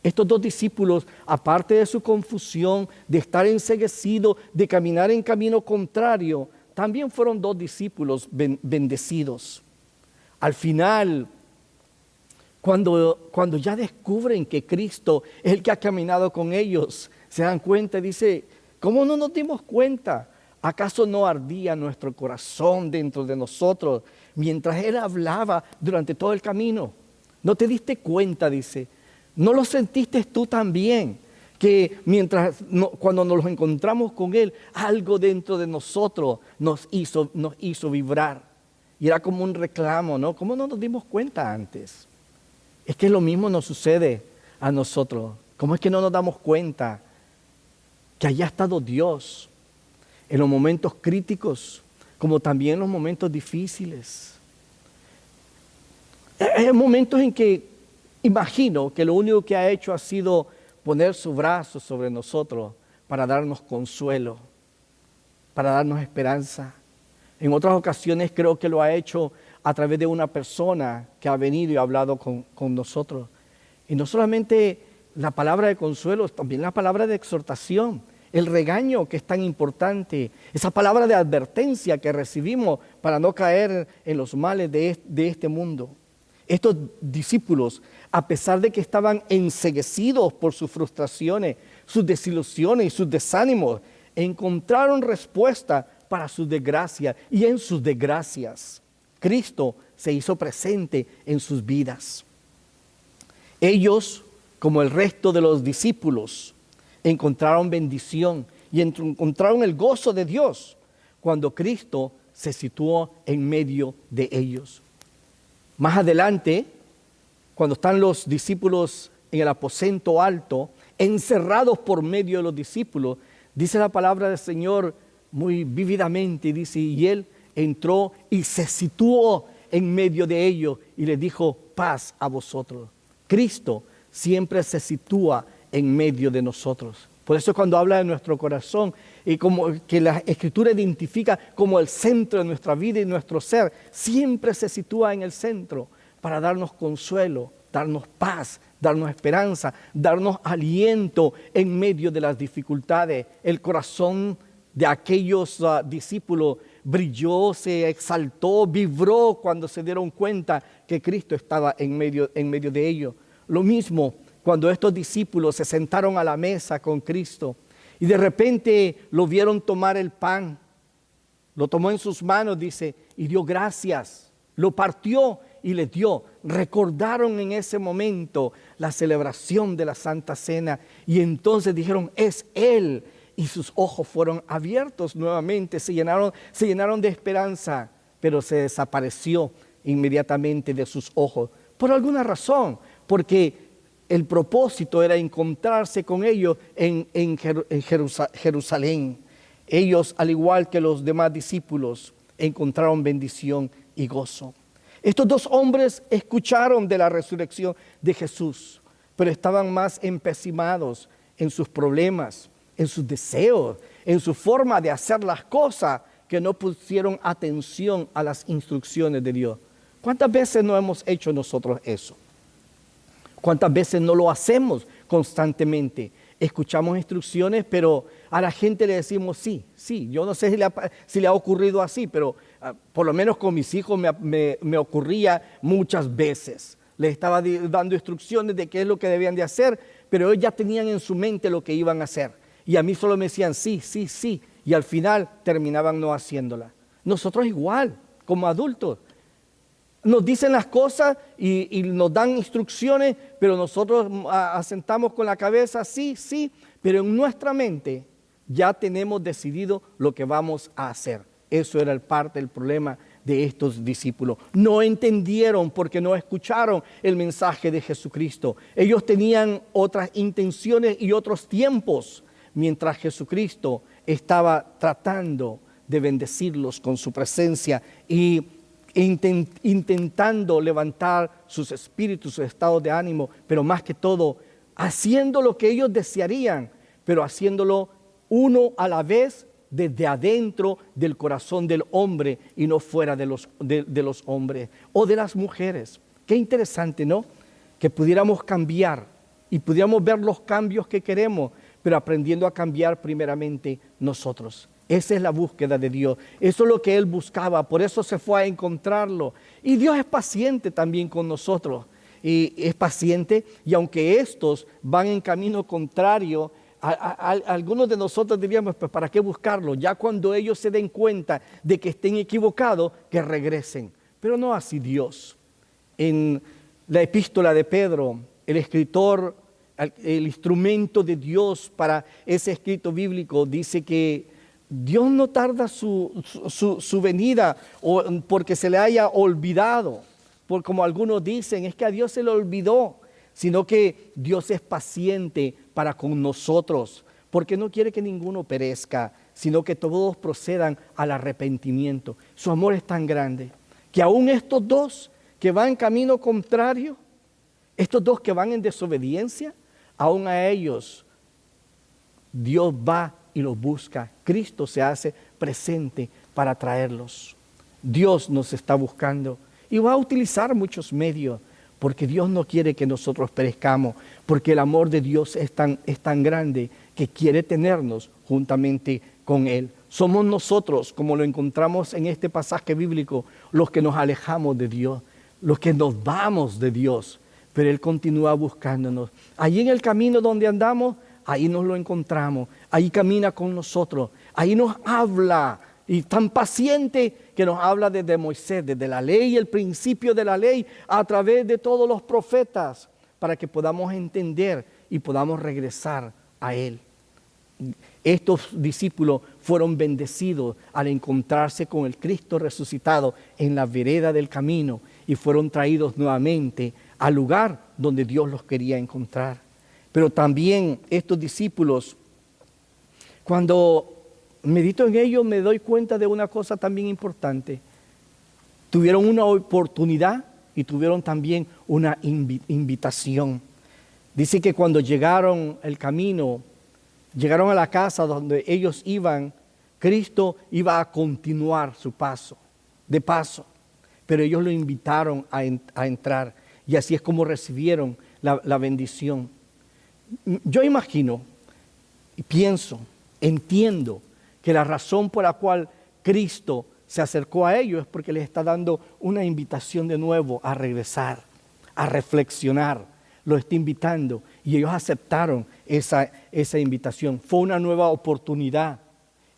Estos dos discípulos, aparte de su confusión, de estar enceguecidos, de caminar en camino contrario, también fueron dos discípulos bendecidos. Al final, cuando ya descubren que Cristo es el que ha caminado con ellos, se dan cuenta y dice, ¿cómo no nos dimos cuenta? ¿Acaso no ardía nuestro corazón dentro de nosotros mientras Él hablaba durante todo el camino? ¿No te diste cuenta? Dice. ¿No lo sentiste tú también? Que cuando nos encontramos con Él, algo dentro de nosotros nos hizo vibrar. Y era como un reclamo, ¿no? ¿Cómo no nos dimos cuenta antes? Es que lo mismo nos sucede a nosotros. ¿Cómo es que no nos damos cuenta que allá ha estado Dios en los momentos críticos, como también en los momentos difíciles? Hay momentos en que imagino que lo único que ha hecho ha sido poner su brazo sobre nosotros para darnos consuelo, para darnos esperanza. En otras ocasiones creo que lo ha hecho a través de una persona que ha venido y ha hablado con nosotros. Y no solamente la palabra de consuelo, también la palabra de exhortación, el regaño que es tan importante, esa palabra de advertencia que recibimos para no caer en los males de este mundo. Estos discípulos, a pesar de que estaban enceguecidos por sus frustraciones, sus desilusiones y sus desánimos, encontraron respuesta para sus desgracias, y en sus desgracias Cristo se hizo presente en sus vidas. Ellos, como el resto de los discípulos, encontraron bendición y encontraron el gozo de Dios cuando Cristo se situó en medio de ellos. Más adelante, cuando están los discípulos en el aposento alto, encerrados por medio de los discípulos, dice la palabra del Señor muy vívidamente, dice, y Él entró y se situó en medio de ellos y les dijo, paz a vosotros. Cristo siempre se sitúa en medio de nosotros. Por eso cuando habla de nuestro corazón y como que la Escritura identifica como el centro de nuestra vida y nuestro ser, siempre se sitúa en el centro para darnos consuelo, darnos paz, darnos esperanza, darnos aliento en medio de las dificultades. El corazón de aquellos discípulos brilló, se exaltó, vibró cuando se dieron cuenta que Cristo estaba en medio de ellos. Lo mismo cuando estos discípulos se sentaron a la mesa con Cristo y de repente lo vieron tomar el pan. Lo tomó en sus manos, dice, y dio gracias. Lo partió y les dio. Recordaron en ese momento la celebración de la Santa Cena y entonces dijeron, es Él. Y sus ojos fueron abiertos nuevamente, se llenaron de esperanza, pero se desapareció inmediatamente de sus ojos. Por alguna razón, porque el propósito era encontrarse con ellos en Jerusalén. Ellos, al igual que los demás discípulos, encontraron bendición y gozo. Estos dos hombres escucharon de la resurrección de Jesús, pero estaban más empecimados en sus problemas, en sus deseos, en su forma de hacer las cosas, que no pusieron atención a las instrucciones de Dios. ¿Cuántas veces no hemos hecho nosotros eso? ¿Cuántas veces no lo hacemos constantemente? Escuchamos instrucciones, pero a la gente le decimos sí. Yo no sé si le ha ocurrido así, pero por lo menos con mis hijos me ocurría muchas veces. Les estaba dando instrucciones de qué es lo que debían de hacer, pero ellos ya tenían en su mente lo que iban a hacer. Y a mí solo me decían sí. Y al final terminaban no haciéndola. Nosotros igual, como adultos. Nos dicen las cosas y nos dan instrucciones, pero nosotros asentamos con la cabeza, sí, pero en nuestra mente ya tenemos decidido lo que vamos a hacer. Eso era parte del problema de estos discípulos. No entendieron porque no escucharon el mensaje de Jesucristo. Ellos tenían otras intenciones y otros tiempos, mientras Jesucristo estaba tratando de bendecirlos con su presencia y intentando levantar sus espíritus, sus estados de ánimo, pero más que todo, haciendo lo que ellos desearían, pero haciéndolo uno a la vez desde adentro del corazón del hombre y no fuera de los hombres o de las mujeres. Qué interesante, ¿no? Que pudiéramos cambiar y pudiéramos ver los cambios que queremos, pero aprendiendo a cambiar primeramente nosotros. Esa es la búsqueda de Dios. Eso es lo que Él buscaba. Por eso se fue a encontrarlo. Y Dios es paciente también con nosotros. Y es paciente. Y aunque estos van en camino contrario, algunos de nosotros diríamos, pues ¿para qué buscarlo? Ya cuando ellos se den cuenta de que estén equivocados, que regresen. Pero no así Dios. En la epístola de Pedro, el escritor, el instrumento de Dios para ese escrito bíblico, dice que Dios no tarda su venida porque se le haya olvidado, como algunos dicen, es que a Dios se le olvidó, sino que Dios es paciente para con nosotros, porque no quiere que ninguno perezca, sino que todos procedan al arrepentimiento. Su amor es tan grande que aún estos dos que van en camino contrario, estos dos que van en desobediencia, aún a ellos Dios va y los busca. Cristo se hace presente para traerlos. Dios nos está buscando y va a utilizar muchos medios, porque Dios no quiere que nosotros perezcamos, porque el amor de Dios es tan grande que quiere tenernos juntamente con Él. Somos nosotros, como lo encontramos en este pasaje bíblico, los que nos alejamos de Dios, los que nos vamos de Dios, pero Él continúa buscándonos. Allí en el camino donde andamos, ahí nos lo encontramos, ahí camina con nosotros, ahí nos habla, y tan paciente que nos habla desde Moisés, desde la ley, el principio de la ley, a través de todos los profetas, para que podamos entender y podamos regresar a Él. Estos discípulos fueron bendecidos al encontrarse con el Cristo resucitado en la vereda del camino y fueron traídos nuevamente al lugar donde Dios los quería encontrar. Pero también estos discípulos, cuando medito en ellos, me doy cuenta de una cosa también importante. Tuvieron una oportunidad y tuvieron también una invitación. Dice que cuando llegaron el camino, llegaron a la casa donde ellos iban, Cristo iba a continuar su paso, pero ellos lo invitaron a entrar y así es como recibieron la bendición. Yo imagino y pienso, entiendo que la razón por la cual Cristo se acercó a ellos es porque les está dando una invitación de nuevo a regresar, a reflexionar. Los está invitando y ellos aceptaron esa invitación. Fue una nueva oportunidad.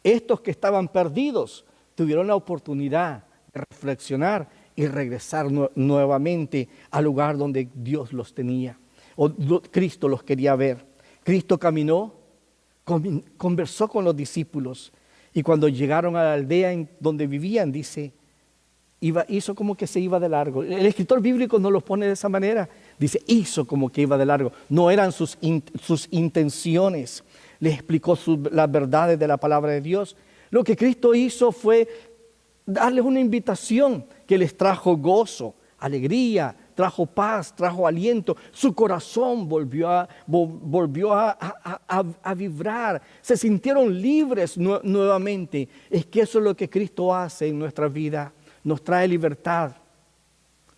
Estos que estaban perdidos tuvieron la oportunidad de reflexionar y regresar nuevamente al lugar donde Dios los tenía, o Cristo los quería ver. Cristo caminó, conversó con los discípulos, y cuando llegaron a la aldea en donde vivían, dice, hizo como que se iba de largo. El escritor bíblico no lo pone de esa manera, dice, hizo como que iba de largo. No eran sus intenciones. Les explicó las verdades de la palabra de Dios. Lo que Cristo hizo fue darles una invitación que les trajo gozo, alegría, trajo paz, trajo aliento. Su corazón volvió a vibrar. Se sintieron libres nuevamente. Es que eso es lo que Cristo hace en nuestra vida. Nos trae libertad,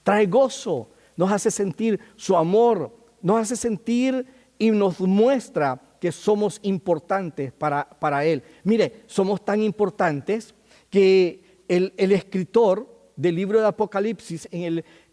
trae gozo, nos hace sentir su amor, nos hace sentir y nos muestra que somos importantes para Él. Mire, somos tan importantes que el escritor del libro de Apocalipsis,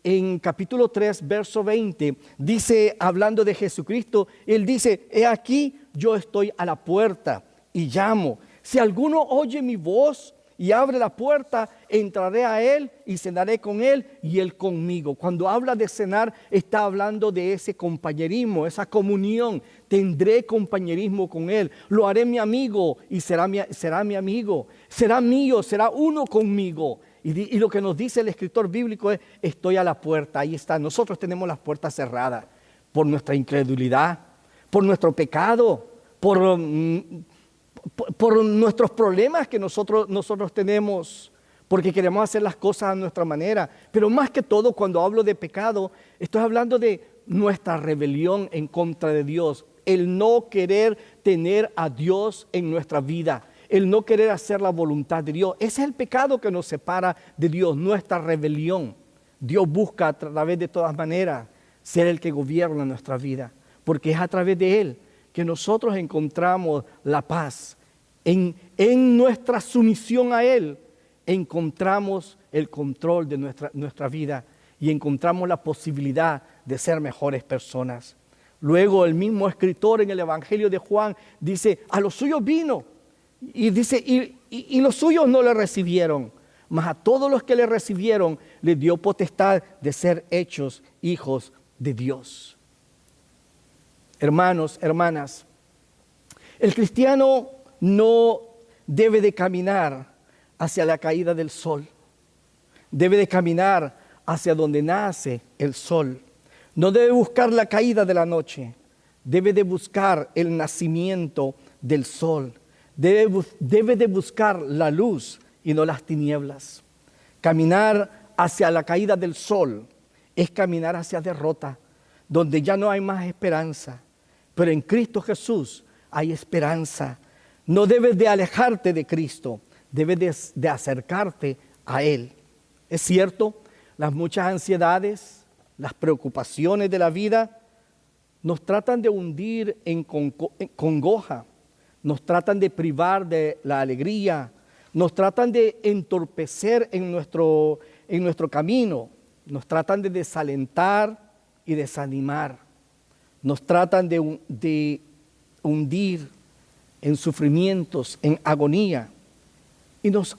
en capítulo 3, verso 20, dice, hablando de Jesucristo, Él dice, he aquí, yo estoy a la puerta y llamo. Si alguno oye mi voz y abre la puerta, entraré a Él y cenaré con Él y Él conmigo. Cuando habla de cenar, está hablando de ese compañerismo, esa comunión. Tendré compañerismo con Él. Lo haré mi amigo y será mi amigo. Será mío, será uno conmigo. Y lo que nos dice el escritor bíblico es, estoy a la puerta, ahí está. Nosotros tenemos las puertas cerradas por nuestra incredulidad, por nuestro pecado, por nuestros problemas que nosotros tenemos, porque queremos hacer las cosas a nuestra manera. Pero más que todo, cuando hablo de pecado, estoy hablando de nuestra rebelión en contra de Dios, el no querer tener a Dios en nuestra vida, el no querer hacer la voluntad de Dios. Ese es el pecado que nos separa de Dios, nuestra rebelión. Dios busca a través de todas maneras ser el que gobierna nuestra vida, porque es a través de Él que nosotros encontramos la paz. En nuestra sumisión a Él encontramos el control de nuestra vida y encontramos la posibilidad de ser mejores personas. Luego el mismo escritor en el Evangelio de Juan dice, a los suyos vino, y dice, y los suyos no le recibieron, mas a todos los que le recibieron les dio potestad de ser hechos hijos de Dios. Hermanos, hermanas, el cristiano no debe de caminar hacia la caída del sol, debe de caminar hacia donde nace el sol. No debe buscar la caída de la noche, debe de buscar el nacimiento del sol. Debe de buscar la luz y no las tinieblas. Caminar hacia la caída del sol es caminar hacia derrota, donde ya no hay más esperanza. Pero en Cristo Jesús hay esperanza. No debes de alejarte de Cristo, debes de acercarte a Él. Es cierto, las muchas ansiedades, las preocupaciones de la vida nos tratan de hundir en congoja, nos tratan de privar de la alegría, nos tratan de entorpecer en nuestro camino, nos tratan de desalentar y desanimar, nos tratan de hundir en sufrimientos, en agonía, y nos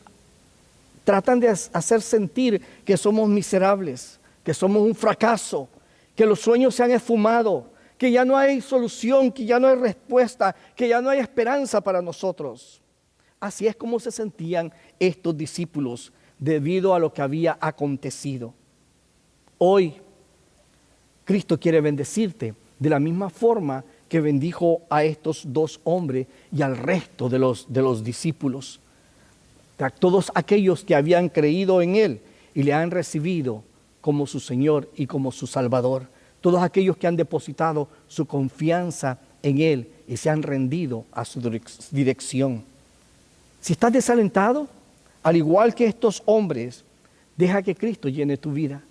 tratan de hacer sentir que somos miserables, que somos un fracaso, que los sueños se han esfumado, que ya no hay solución, que ya no hay respuesta, que ya no hay esperanza para nosotros. Así es como se sentían estos discípulos debido a lo que había acontecido. Hoy, Cristo quiere bendecirte de la misma forma que bendijo a estos dos hombres y al resto de los discípulos. A todos aquellos que habían creído en Él y le han recibido como su Señor y como su Salvador. Todos aquellos que han depositado su confianza en Él y se han rendido a su dirección. Si estás desalentado, al igual que estos hombres, deja que Cristo llene tu vida.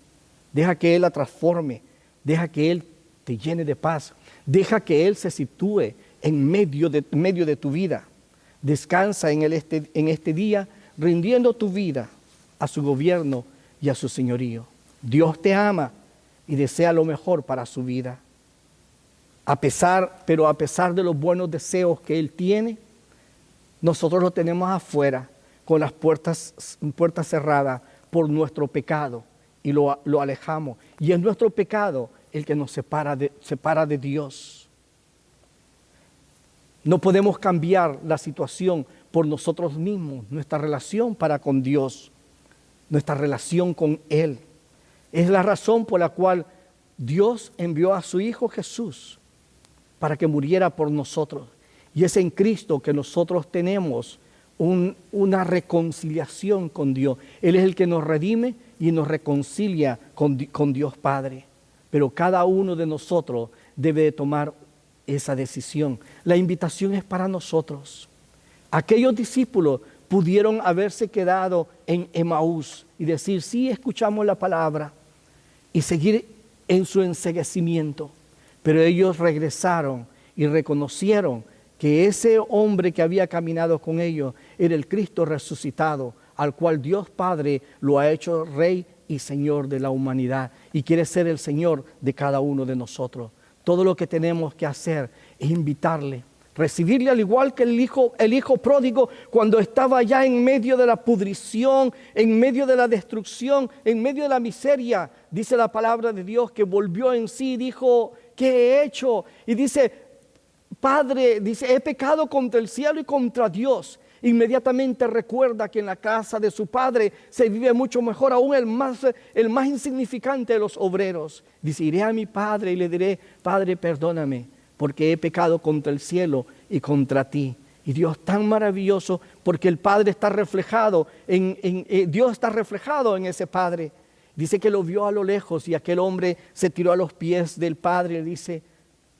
Deja que Él la transforme. Deja que Él te llene de paz. Deja que Él se sitúe en medio de tu vida. Descansa en este día, rindiendo tu vida a su gobierno y a su señorío. Dios te ama y desea lo mejor para su vida. Pero a pesar de los buenos deseos que Él tiene, nosotros lo tenemos afuera, con las puertas cerradas por nuestro pecado, y lo alejamos. Y es nuestro pecado el que nos separa de Dios. No podemos cambiar la situación por nosotros mismos, nuestra relación para con Dios, nuestra relación con Él. Es la razón por la cual Dios envió a su Hijo Jesús para que muriera por nosotros. Y es en Cristo que nosotros tenemos una reconciliación con Dios. Él es el que nos redime y nos reconcilia con Dios Padre. Pero cada uno de nosotros debe de tomar esa decisión. La invitación es para nosotros. Aquellos discípulos pudieron haberse quedado en Emaús y decir, sí, escuchamos la palabra, y seguir en su enceguecimiento. Pero ellos regresaron y reconocieron que ese hombre que había caminado con ellos era el Cristo resucitado, al cual Dios Padre lo ha hecho Rey y Señor de la humanidad, y quiere ser el Señor de cada uno de nosotros. Todo lo que tenemos que hacer es invitarle, recibirle, al igual que el hijo pródigo, cuando estaba ya en medio de la pudrición, en medio de la destrucción, en medio de la miseria. Dice la palabra de Dios que volvió en sí y dijo, ¿qué he hecho? Y dice, Padre, dice, he pecado contra el cielo y contra Dios. Inmediatamente recuerda que en la casa de su padre se vive mucho mejor, aún el más insignificante de los obreros. Dice, iré a mi padre y le diré, Padre, perdóname, porque he pecado contra el cielo y contra ti. Y Dios tan maravilloso, porque el Padre está reflejado, Dios está reflejado en ese Padre. Dice que lo vio a lo lejos y aquel hombre se tiró a los pies del Padre y le dice,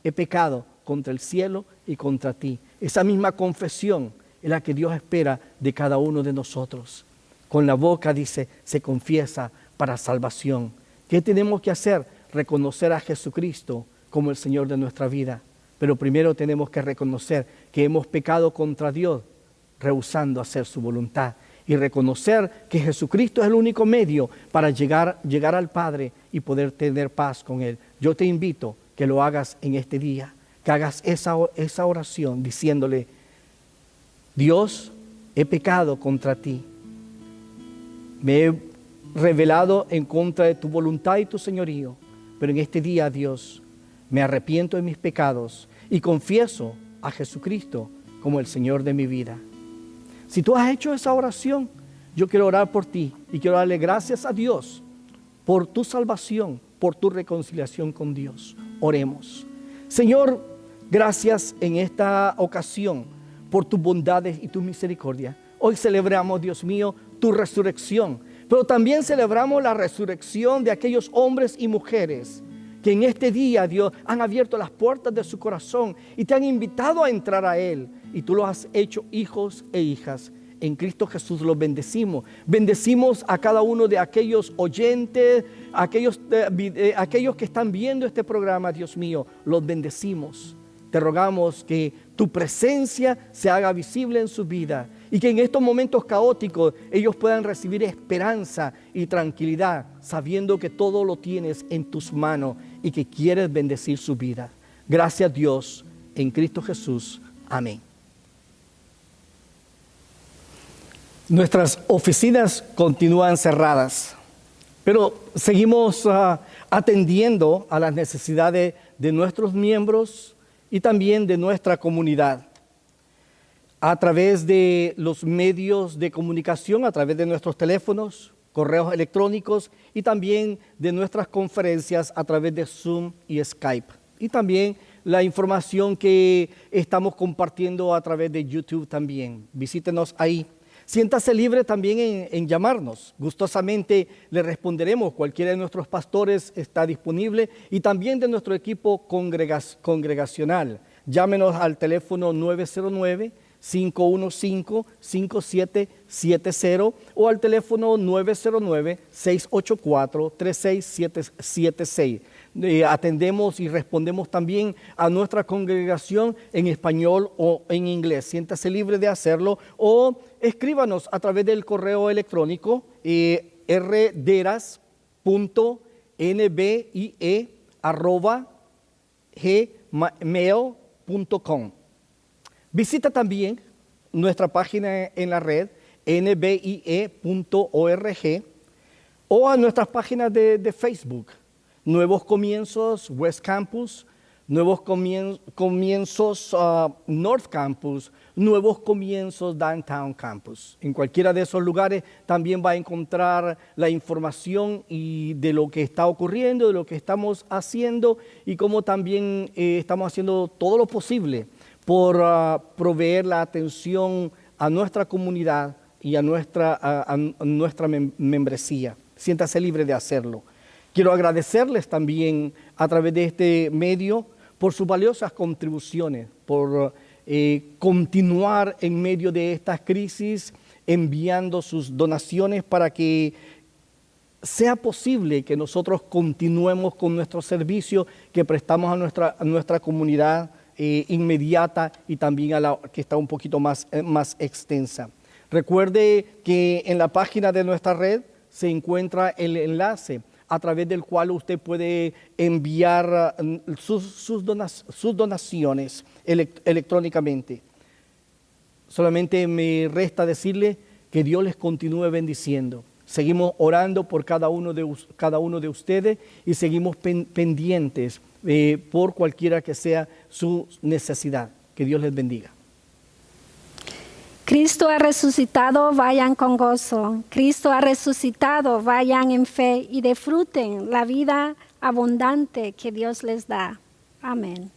he pecado contra el cielo y contra ti. Esa misma confesión es la que Dios espera de cada uno de nosotros. Con la boca, dice, se confiesa para salvación. ¿Qué tenemos que hacer? Reconocer a Jesucristo como el Señor de nuestra vida. Pero primero tenemos que reconocer que hemos pecado contra Dios, rehusando hacer su voluntad. Y reconocer que Jesucristo es el único medio para llegar al Padre y poder tener paz con Él. Yo te invito que lo hagas en este día, que hagas esa oración diciéndole, Dios, he pecado contra ti. Me he rebelado en contra de tu voluntad y tu señorío. Pero en este día, Dios, me arrepiento de mis pecados y confieso a Jesucristo como el Señor de mi vida. Si tú has hecho esa oración, yo quiero orar por ti y quiero darle gracias a Dios por tu salvación, por tu reconciliación con Dios. Oremos. Señor, gracias en esta ocasión por tus bondades y tu misericordia. Hoy celebramos, Dios mío, tu resurrección, pero también celebramos la resurrección de aquellos hombres y mujeres que en este día, Dios, han abierto las puertas de su corazón y te han invitado a entrar a Él. Y tú los has hecho hijos e hijas. En Cristo Jesús los bendecimos. Bendecimos a cada uno de aquellos oyentes, aquellos que están viendo este programa, Dios mío, los bendecimos. Te rogamos que tu presencia se haga visible en su vida y que en estos momentos caóticos ellos puedan recibir esperanza y tranquilidad, sabiendo que todo lo tienes en tus manos y que quieres bendecir su vida. Gracias, Dios, en Cristo Jesús. Amén. Nuestras oficinas continúan cerradas, pero seguimos atendiendo a las necesidades de nuestros miembros y también de nuestra comunidad. A través de los medios de comunicación, a través de nuestros teléfonos, correos electrónicos y también de nuestras conferencias a través de Zoom y Skype. Y también la información que estamos compartiendo a través de YouTube también. Visítenos ahí. Siéntase libre también en llamarnos. Gustosamente le responderemos. Cualquiera de nuestros pastores está disponible y también de nuestro equipo congregacional. Llámenos al teléfono 909-515-5770 o al teléfono 909-684-3676. atendemos y respondemos también a nuestra congregación en español o en inglés. Siéntase libre de hacerlo o escríbanos a través del correo electrónico rderas.nbie@gmail.com. Visita también nuestra página en la red nbie.org o a nuestras páginas de Facebook, Nuevos Comienzos West Campus, Nuevos Comienzos North Campus, Nuevos Comienzos Downtown Campus. En cualquiera de esos lugares también va a encontrar la información y de lo que está ocurriendo, de lo que estamos haciendo y cómo también estamos haciendo todo lo posible por proveer la atención a nuestra comunidad y a nuestra membresía. Siéntase libre de hacerlo. Quiero agradecerles también a través de este medio por sus valiosas contribuciones, por continuar en medio de estas crisis, enviando sus donaciones para que sea posible que nosotros continuemos con nuestro servicio que prestamos a nuestra comunidad inmediata y también a la que está un poquito más extensa. Recuerde que en la página de nuestra red se encuentra el enlace a través del cual usted puede enviar sus donaciones electrónicamente. Solamente me resta decirle que Dios les continúe bendiciendo. Seguimos orando por cada uno de ustedes y seguimos pendientes por cualquiera que sea su necesidad. Que Dios les bendiga. Cristo ha resucitado, vayan con gozo. Cristo ha resucitado, vayan en fe y disfruten la vida abundante que Dios les da. Amén.